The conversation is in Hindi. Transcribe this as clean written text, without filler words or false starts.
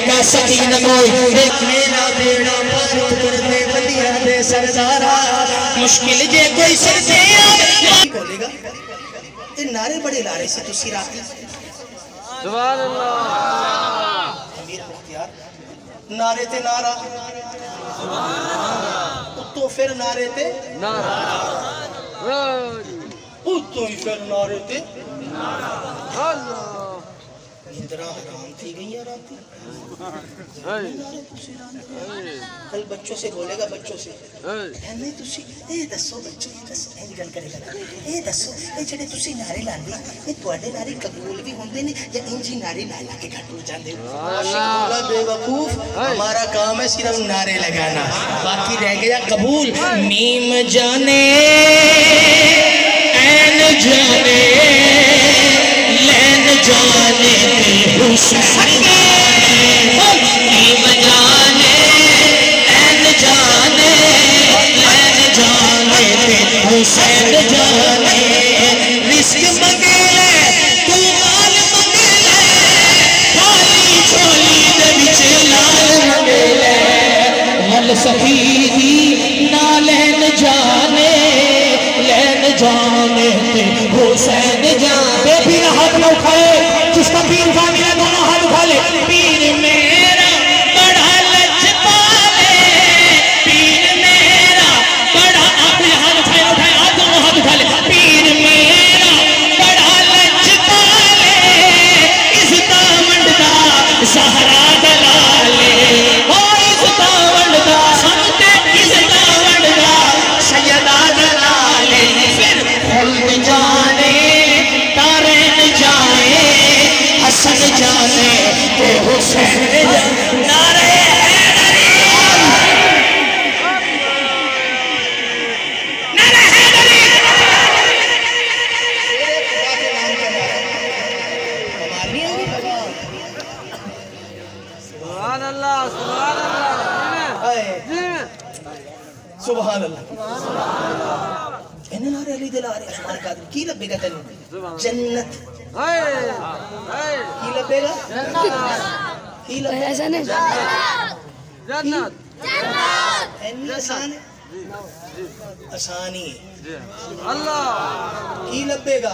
का सकीन कोई मेरा बेड़ा पार कर दे बलिया दे सरदारा मुश्किल जे कोई सिर से बोलेगा ये नारे बड़े ला रहे से तुसी रात सुभान अल्लाह अमीर मुख्तियार नारे ते नारा सुभान अल्लाह तो फिर नारे ते नारा तो ही फिर नारे ते नारा अल्लाह निद्रा हराम थी गई है रात कल बच्चों से बोलेगा बच्चों से नहीं तुसी ए दसो बच्चों दसो ए गल करेगा ए दसो ए जेडे तुसी नारे लांदे ए ਤੁਹਾਡੇ नारे कबूल भी होंदे ने या इंजी नारे ला ला के घट हो जांदे माशाअल्लाह बेवकूफ हमारा काम है सिर्फ नारे लगाना बाकी रह गया कबूल मीम जाने ऐन जाने लैन जाने हुसैन मीम जाने ऐन जाने लैन जाने हुसैन जाने रिस्क मंगे ले तू माल मंगे ले खाली झोली दे विच लाल मंगे ले वल सफीदी ना लैन जाने हुसैन जाने पीर हाथ न उठाए जिसका पीर था मेरा दोनों हाथ उठा ले पीर मेरा बड़ा लजपाले पीर मेरा बड़ा आप हाथ उठाए आप दोनों हाथ उठा ले पीर मेरा बड़ा लजपाले इस दामन दा सहारा दलाले ओ इस दामन दा सुनते इस दामन दा सैयदा दलाले फिर खुल जाने तारे न जाए हसन जाने ते हुसैन नारे सुभान अल्लाह सुभान अल्लाह सुभान अल्लाह इन्हें नारे अली दिला रहे आसमान का की लबेगा तेन जन्नत की लबेगा जन्नत की लबेगा ऐसा नहीं जन्नत जन्नत आसान है आसानी अल्लाह की लबेगा